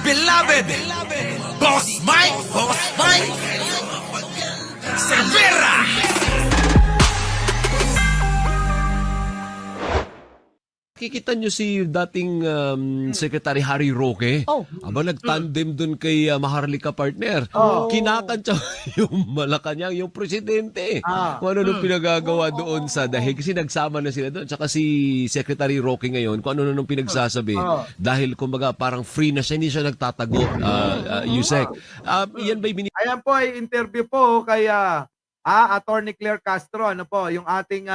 beloved Boss Mike Cervera. Kikita nyo si dating Secretary Harry Roque. Oh. Aba, nagtandem dun kay Maharlika partner. Kinakantsa yung Malacanang, yung presidente. Kung ano nung pinagagawa doon sa dahil. Kasi nagsama na sila doon. Tsaka si Secretary Roque ngayon, kung ano nung pinagsasabi. Dahil kumbaga parang free na siya, hindi siya nagtatago, Yusek. Yan ba'y Ayan po ay interview po kay Attorney Claire Castro, ano po, yung ating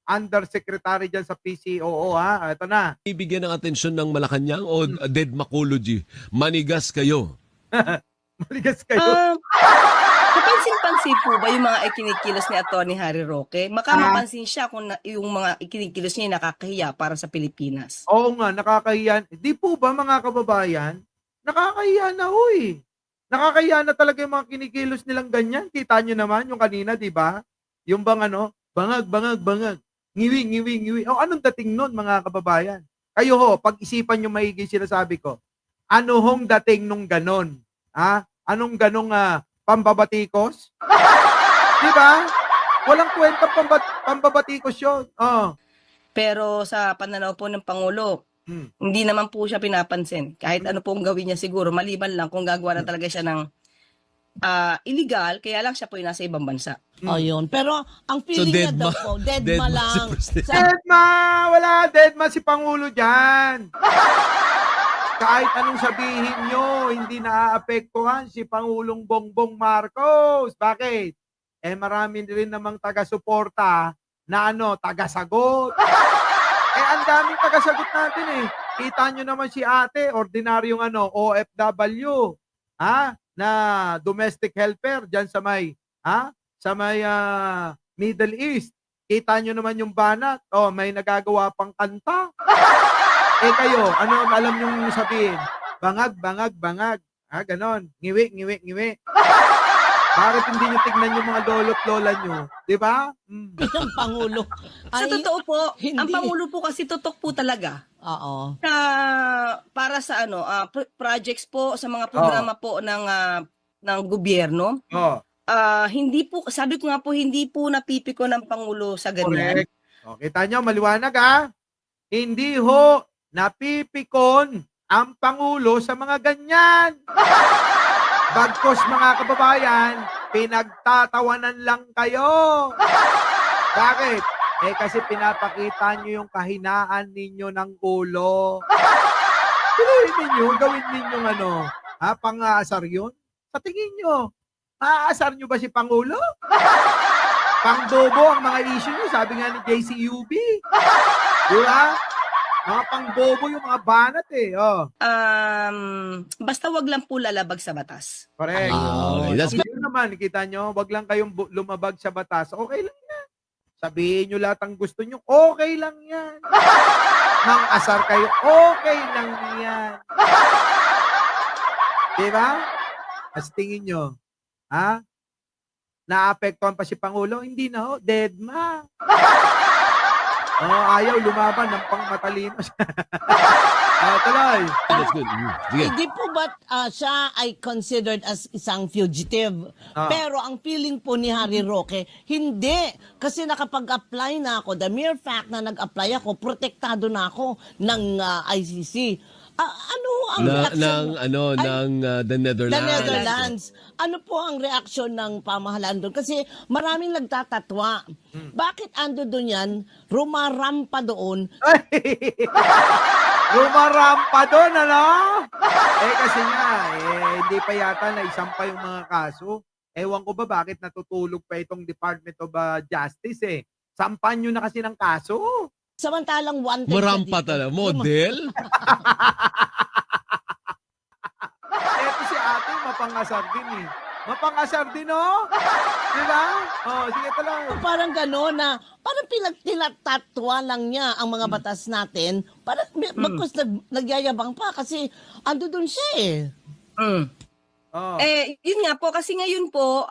undersecretary dyan sa PCOO, ha? Ito na. binibigyan ng atensyon ng Malacanang o dead macology? Manigas kayo. Maligas kayo. Napansin-pansin po ba yung mga ikinikilos ni Atty. Harry Roque? Mapansin siya kung yung mga ikinikilos niya nakakahiya para sa Pilipinas. Oo nga, nakakahiya. Di po ba mga kababayan? Nakakahiya na, huy. Nakakahiya na talaga yung mga kinikilos nilang ganyan. Kita nyo naman yung kanina, di ba? Yung bang bangag. Ngiwi. O anong dating nun, mga kababayan? Kayo ho, pag-isipan nyo maigi sinasabi ko. Ano hong dating nung ganon? Ha? Anong ganong pambabatikos? Di ba? Walang kwenta pambabatikos yun. Pero sa pananaw po ng Pangulo, hindi naman po siya pinapansin. Kahit ano pong gawin niya siguro, maliban lang kung gagawa na talaga siya ng illegal, kaya lang siya po yung nasa ibang bansa. O yun. Pero ang feeling niya daw po, deadma lang. Deadma! Wala deadma si Pangulo dyan. Kahit anong sabihin nyo, hindi naaapektuhan si Pangulong Bongbong Marcos. Bakit? Marami rin namang taga-suporta na taga-sagot. Ang daming taga-sagot natin eh. Kita nyo naman si ate, ordinaryong OFW. Na domestic helper dyan sa may Middle East. Kita nyo naman yung banat. May nagagawa pang kanta. Kayo, ano alam nyo sabihin? Bangag. Ganon. Ngiwi. Bakit hindi nyo tignan yung mga lolo't lola nyo? Di ba? Yung Pangulo. Sa totoo po, hindi. ang Pangulo po kasi tutok po talaga. Oo. Para sa projects po, sa mga programa po ng gobyerno. Hindi po, sabi ko nga po, hindi po napipiko ng Pangulo sa ganyan. Correct. Kita nyo, maliwanag Hindi ho napipikon ang Pangulo sa mga ganyan. Bagkos mga kababayan, pinagtatawanan lang kayo. Bakit? Kasi pinapakita nyo yung kahinaan ninyo ng ulo. Tuloy ninyo, gawin ninyo pang-aasar yun? Sa tingin nyo, maaasar nyo ba si Pangulo? Pangbobo ang mga issue nyo, sabi nga ni JCUB. Di ba? Mga pangbobo yung mga banat Basta wag lang po lalabag sa batas. Correct. Okay, that's good. Yun naman, kita nyo, wag lang kayong lumabag sa batas. Okay lang yan. Sabihin nyo lahat ang gusto nyo, okay lang yan. Mang asar kayo, okay lang yan. Diba? As tingin nyo, naapektuhan pa si Pangulo? Hindi na deadma. Ayaw lumaban ng pangmatalino. Tuloy. That's good. Sige. Hindi po ba siya ay considered as isang fugitive? Pero ang feeling po ni Harry Roque, hindi. Kasi nakapag-apply na ako. The mere fact na nag-apply ako, protektado na ako ng ICC. Ano ang reaksyon? ng the Netherlands. The Netherlands. Ano po ang reaksyon ng pamahalaan doon? Kasi maraming nagtatatwa. Bakit ando doon yan? Rumarampa doon. Rumarampa doon, kasi nga, hindi pa yata na isampa yung mga kaso. Ewan ko ba bakit natutulog pa itong Department of Justice Sampan nyo na kasi ng kaso. Samantalang wanted Marampa talaga. Model? Eto si ate, mapangasar din Mapangasar din, Diba? Sige tuloy. Parang gano'n na, parang pinagtinatatwa lang niya ang mga batas natin. Parang bagkus nagyayabang pa kasi ando doon siya Yun nga po, kasi ngayon po,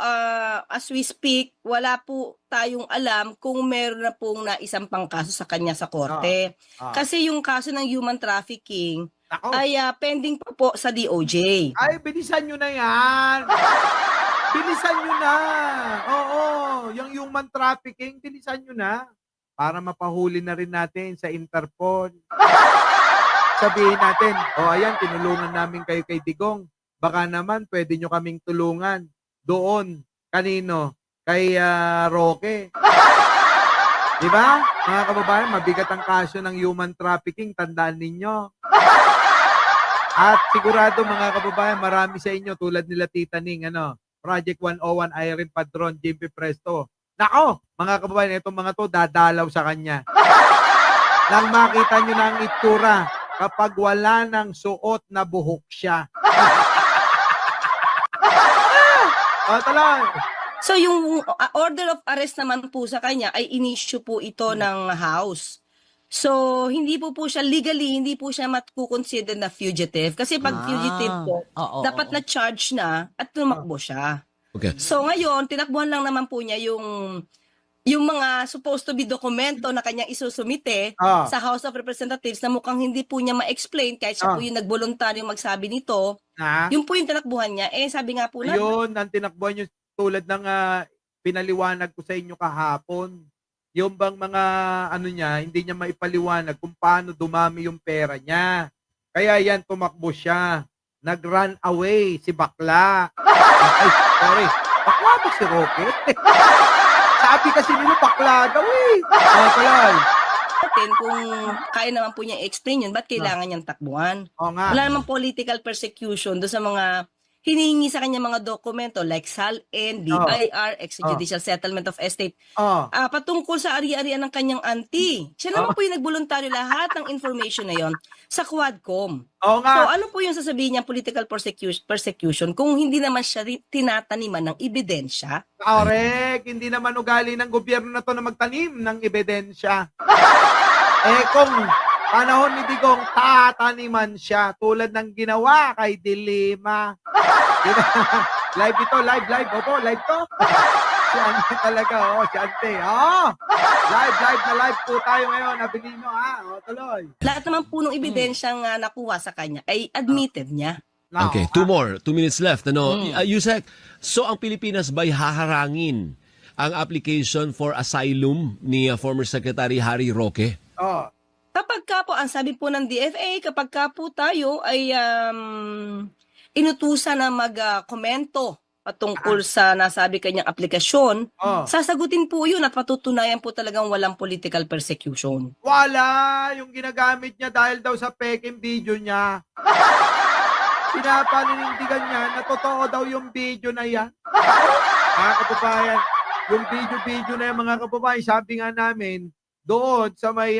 as we speak, wala po tayong alam kung meron na pong naisampang kaso sa kanya sa korte. Kasi yung kaso ng human trafficking, Nako. ay pending pa po sa DOJ. Ay, bilisan nyo na yan. Bilisan nyo na. Oo, yung human trafficking, bilisan nyo na. Para mapahuli na rin natin sa Interpol. Sabihin natin, ayan, tinulungan namin kayo kay Digong. Baka naman, pwede nyo kaming tulungan. Doon, kanino? Kay Roque. Di ba? Mga kababayan, mabigat ang kaso ng human trafficking. Tandaan ninyo. At sigurado mga kababayan, marami sa inyo tulad nila Tita Ning, Project 101, Irene Padron, JP Presto. Nako, mga kababayan, itong mga to dadalaw sa kanya. Nang makita nyo na ang itsura kapag wala ng suot na buhok siya. Talay. So yung order of arrest naman po sa kanya ay in-issue po ito ng House. So hindi po siya legally, hindi po siya matukonsider na fugitive. Kasi pag fugitive po, dapat na charge na at tumakbo siya. Okay. So ngayon, tinakbuhan lang naman po niya yung mga supposed to be dokumento na kanyang isusumite sa House of Representatives na mukhang hindi po niya ma-explain kahit siya po yung nagboluntaryong magsabi nito. Yun po yung tinakbuhan niya. Sabi nga po na... Yun, ang tinakbuhan nyo tulad ng pinaliwanag ko sa inyo kahapon. Yung bang mga niya, hindi niya maipaliwanag kung paano dumami yung pera niya. Kaya yan, tumakbo siya. Nag-run away si bakla. Ay, sorry. Bakla ba si Roque? Sabi kasi nila bakla daw Talay. Kung kaya naman po niya i-explain yun, ba't kailangan niyang takbuhan? Oo nga. Wala namang political persecution doon sa mga hinihingi sa kanya mga dokumento like SALN, BIR, extrajudicial settlement of estate. Patungkol sa ari-arian ng kanyang auntie. Siya naman po yung nagboluntaryo lahat ng information na yon sa Quadcom. Oo nga. So ano po yung sasabihin niya political persecution kung hindi naman siya tinataniman ng ebidensya? Correct. Hindi naman ugali ng gobyerno na to na magtanim ng ebidensya. Kung panahon ni Digong, tataniman siya tulad ng ginawa kay Dilima. Diba? Live ito, live. Opo, live to. Si Ante talaga, si Ante. Live po tayo ngayon. Abilino, tuloy. Lahat naman po ng ebidensyang nakuha sa kanya ay admitted niya. Okay, 2 minutes left. Yusek, so ang Pilipinas ba'y haharangin ang application for asylum ni former Secretary Harry Roque? Kapag ka po, ang sabi po ng DFA, kapag ka po tayo ay inutusan na mag-komento patungkol sa nasabi kanyang aplikasyon, sasagutin po yun at patutunayan po talagang walang political persecution. Wala! Yung ginagamit niya dahil daw sa peking video niya. Pinapaninindigan niya na totoo daw yung video na yan. Mga kababayan, yung video na yan, mga kababayan, sabi nga namin, doon sa may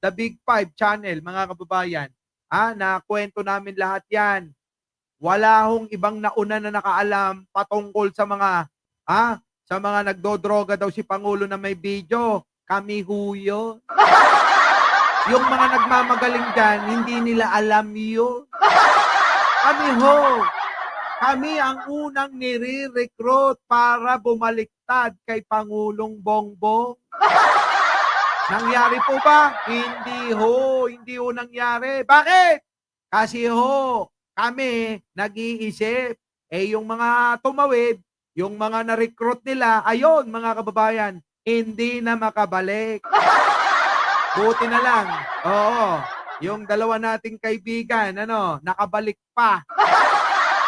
The Big Five channel, mga kababayan, na kwento namin lahat yan. Wala hong ibang nauna na nakaalam patungkol sa mga nagdodroga daw si Pangulo na may video. Kami huyo. Yung mga nagmamagaling dyan, hindi nila alam yun. Kami Kami ang unang nire-recruit para bumaliktad kay Pangulong Bongbong. Nangyari po ba? Hindi ho nangyari. Bakit? Kasi kami nag-iisip. Yung mga tumawid, yung mga na-recruit nila, ayon mga kababayan, hindi na makabalik. Buti na lang. Yung dalawa nating kaibigan, nakabalik pa.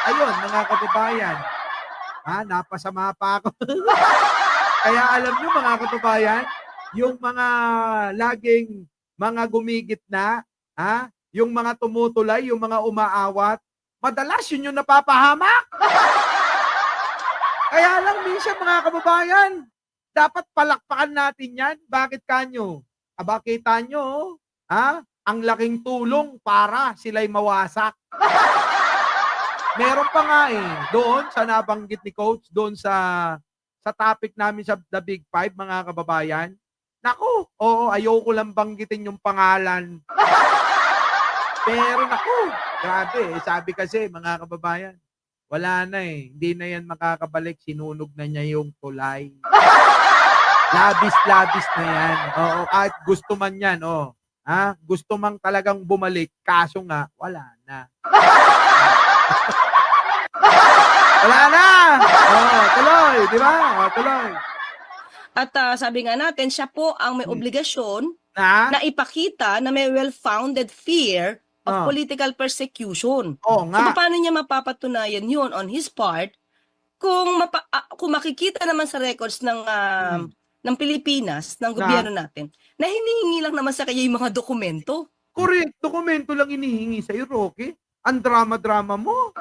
Ayun, mga kababayan. Napasama pa ako. Kaya alam nyo mga kababayan, yung mga laging mga gumigit na, yung mga tumutulay, yung mga umaawat, madalas yun yung napapahamak. Kaya lang minsan mga kababayan, dapat palakpakan natin yan. Bakit kanyo? Kita nyo, ang laking tulong para sila'y mawasak. Meron pa nga doon sa nabanggit ni Coach, doon sa topic namin sa The Big Five, mga kababayan. Naku, ayoko lang banggitin yung pangalan. Pero naku, grabe. Sabi kasi, mga kababayan, wala na hindi na yan makakabalik. Sinunog na niya yung tulay. Labis na yan. Kahit gusto man yan, Gusto mang talagang bumalik, kaso nga, wala na. Wala na! Tuloy, di ba? Tuloy. At sabi nga natin, siya po ang may obligasyon Na? na ipakita na may well-founded fear of Ah. political persecution. Oo So, nga. paano niya mapapatunayan yun on his part kung makikita naman sa records ng Pilipinas, ng gobyerno natin, na hinihingi lang naman sa kanya yung mga dokumento? Correct. Dokumento lang inihingi sa'yo, Roque. Ang drama-drama mo.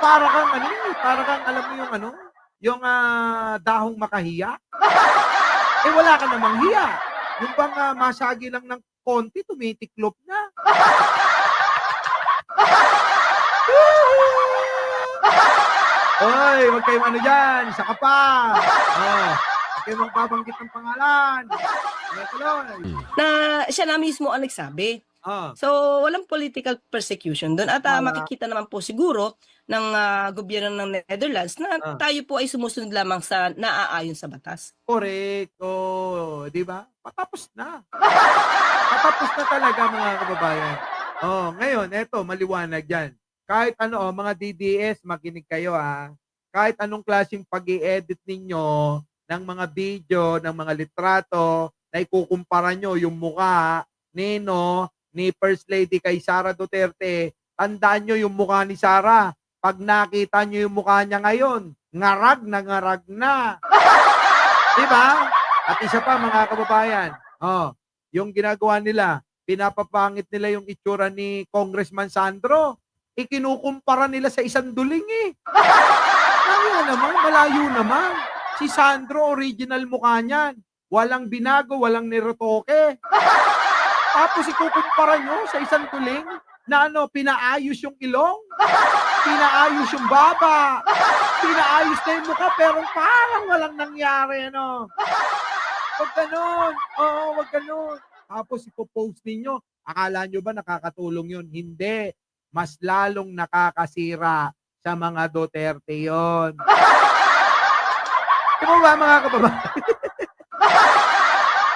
Para kang alam mo yung dahong makahiya. Wala ka namang hiya. Yung bang masagi lang ng konti, tumitiklop na. Oy, wag kayong dyan, isa ka pa. Huwag kayong magbabanggit ng pangalan. Tuloy. Na siya na mismo ang nagsabi. So, walang political persecution doon. At makikita naman po siguro ng gobyerno ng Netherlands na tayo po ay sumusunod lamang sa naaayon sa batas. Correct. Di ba? Patapos na. Patapos na talaga, mga kababayan. Ngayon, eto, maliwanag yan. Kahit mga DDS, makinig kayo Kahit anong klaseng pag-i-edit ninyo ng mga video, ng mga litrato, na ikukumpara nyo yung mukha ni First Lady kay Sara Duterte, tandaan nyo yung mukha ni Sara. Pag nakita nyo yung mukha niya ngayon, ngarag na. Diba? At isa pa, mga kababayan, yung ginagawa nila, pinapapangit nila yung itsura ni Congressman Sandro. Ikinukumpara nila sa isang duling malayo naman. Si Sandro, original mukha niyan. Walang binago, walang nirotoke. Tapos ikukumpara nyo sa isang tuling na pinaayos yung ilong, pinaayos yung baba, pinaayos na yung mukha, pero parang walang nangyari, Wag ganun. Wag ganun. Tapos ipopost ninyo, akala nyo ba nakakatulong yun? Hindi. Mas lalong nakakasira sa mga Duterte yun. Di ba mga kababayan?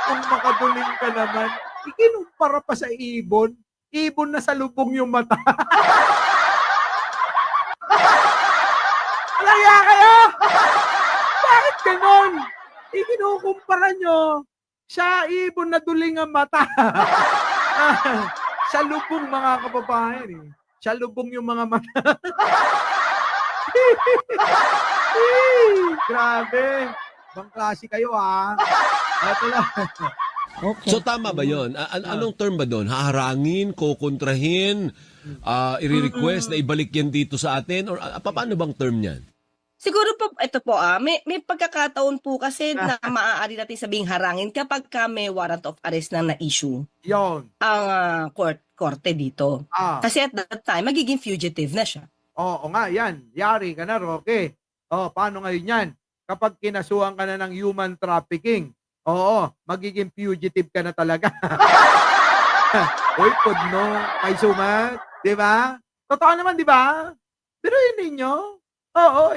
Kung makaduling ka naman, ikinumpara pa sa ibon. Ibon na sa lubong yung mata. Alaya kayo! Bakit ganon? Ikinukumpara nyo sa ibon na duling ang mata. Sa lubong, mga kababayan. Sa lubong yung mga mata. Grabe. Bang klase kayo, Ito lang. Okay. So tama ba 'yon? Anong term ba doon? Haharangin, kokontrahin, i-request na ibalik yan dito sa atin? Or paano bang term niyan? Siguro po, ito po may pagkakataon po kasi na maaari natin sabing harangin kapag may warrant of arrest na na-issue Yon. ang korte dito. Kasi at that time, magiging fugitive na siya. Oo nga, yan. Yari ka na, Roque. Paano ngayon yan? Kapag kinasuhan ka na ng human trafficking, magiging fugitive ka na talaga. Uy, pudno, kay sumat. Diba? Totoo naman, diba? Pero yun ninyo,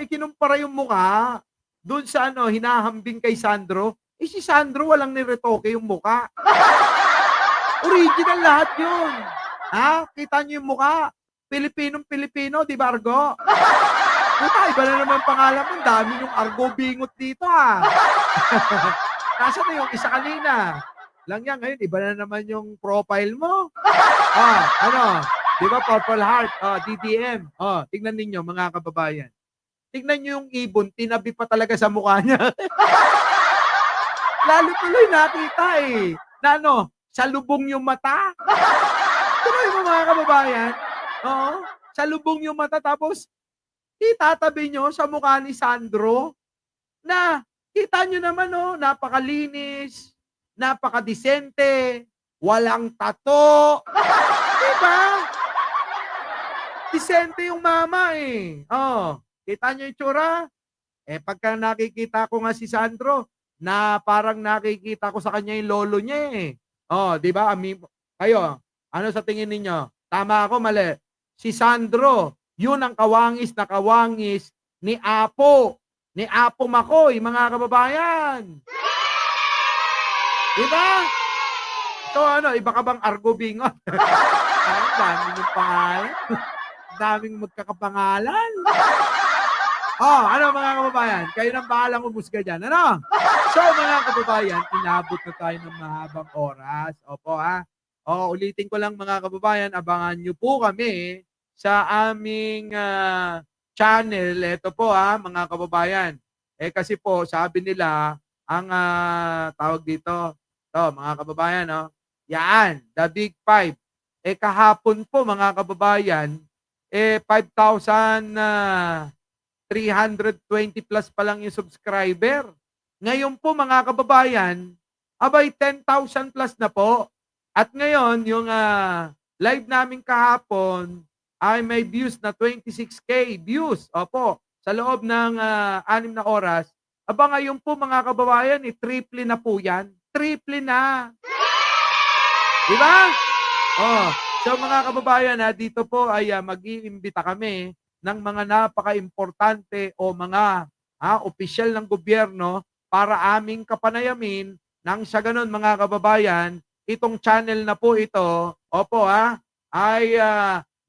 ikinumpara yung mukha doon sa hinahambing kay Sandro. Si Sandro walang niretoke yung mukha. Original lahat yun. Kita nyo yung mukha. Pilipinong-Pilipino, di ba, Argo? Iba na naman pangalan mo. Dami yung Argo bingot dito, Nasa na yung isa kanina? Lang yan, ngayon, iba na naman yung profile mo. Di ba, Purple Heart, DDM. Tingnan ninyo, mga kababayan. Tingnan nyo yung ibon, tinabi pa talaga sa mukha niya. Lalo tuloy nakita na sa lubong yung mata. Tuloy mo, mga kababayan. Sa lubong yung mata, tapos itatabi nyo sa mukha ni Sandro na kita nyo naman, napakalinis, napakadesente, walang tato. Diba? Disente yung mama kita nyo yung tsura. Pagka nakikita ko nga si Sandro, na parang nakikita ko sa kanya yung lolo niya diba? Kayo, ano sa tingin ninyo? Tama ako, mali? Si Sandro, yun ang kawangis na kawangis ni Apo. Ni Apo Makoy, mga kababayan. Diba? Ito ano, iba ka bang Argo Bingot? Ang dami ng pangalan. Daming magkakapangalan. Oh, ano mga kababayan? Kayo nang bahalang umusga dyan. Ano? So mga kababayan, inabot na tayo ng mahabang oras. Opo ha. O, ulitin ko lang mga kababayan, abangan nyo po kami sa aming channel. Ito po ha, mga kababayan. Kasi po, sabi nila, ang tawag dito, to mga kababayan, no? Yan, the Big Five. Kahapon po mga kababayan, 5,320 plus pa lang yung subscriber. Ngayon po mga kababayan, abay 10,000 plus na po. At ngayon, yung live namin kahapon ay may views na 26K views. Opo, sa loob ng 6 na oras. Aba ngayon po mga kababayan, triple na po yan. Triple na. Diba? Oh, so mga kababayan, dito po ay mag-iimbita kami ng mga napaka-importante o mga opisyal ng gobyerno para aming kapanayamin nang sa ganun mga kababayan, itong channel na po ito, opo ay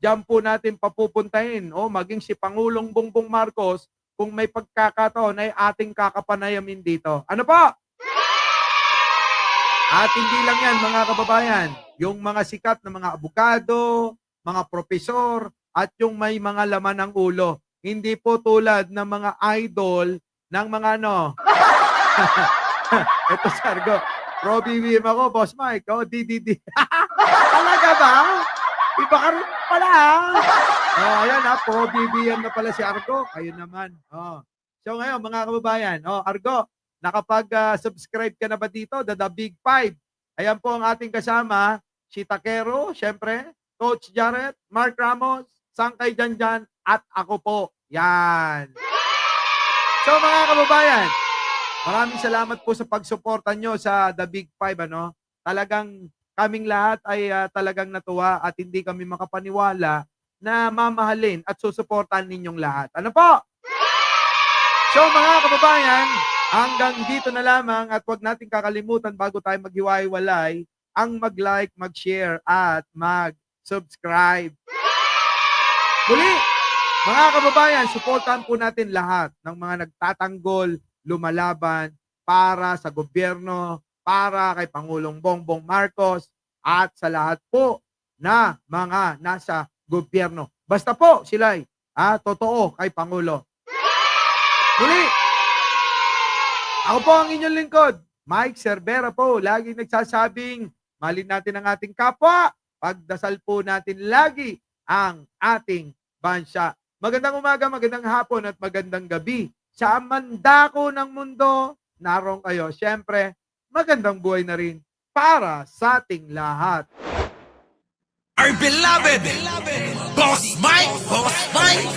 diyan po natin papupuntahin o maging si Pangulong Bongbong Marcos kung may pagkakataon ay ating kakapanayamin dito. Ano po? At hindi lang yan mga kababayan, yung mga sikat na mga abogado, mga propesor, at yung may mga laman ng ulo. Hindi po tulad ng mga idol ng mga ano. Ito Sargo. Pro BBM ako, Boss Mike. Oh, DDD. Talaga ba? Iba ka rin pala Oh, ayan Pro BBM na pala si Argo. Kayo naman. Oh. So ngayon mga kababayan, Argo, nakapag-subscribe ka na ba dito? The Big Five. Ayan po ang ating kasama, si Takero, syempre, Coach Jared, Mark Ramos, Sangkay Janjan, at ako po. Yan. So mga kababayan, maraming salamat po sa pagsuporta nyo sa The Big Five. Talagang kaming lahat ay talagang natuwa at hindi kami makapaniwala na mamahalin at susuportahan ninyong lahat. Ano po? So mga kababayan, hanggang dito na lamang at huwag natin kakalimutan bago tayo maghiwa-hiwalay ang mag-like, mag-share at mag-subscribe. Muli, mga kababayan, suportahan po natin lahat ng mga nagtatanggol, lumalaban para sa gobyerno, para kay Pangulong Bongbong Marcos at sa lahat po na mga nasa gobyerno. Basta po sila'y totoo kay Pangulo. Muli, ako po ang inyong lingkod, Mike Cervera po, lagi nagsasabing, malin natin ang ating kapwa, pagdasal po natin lagi ang ating bansa. Magandang umaga, magandang hapon at magandang gabi. Sa mandako ng mundo, naroon kayo. Siyempre, magandang buhay na rin para sa ating lahat. Our beloved Boss Mike! Boss Mike!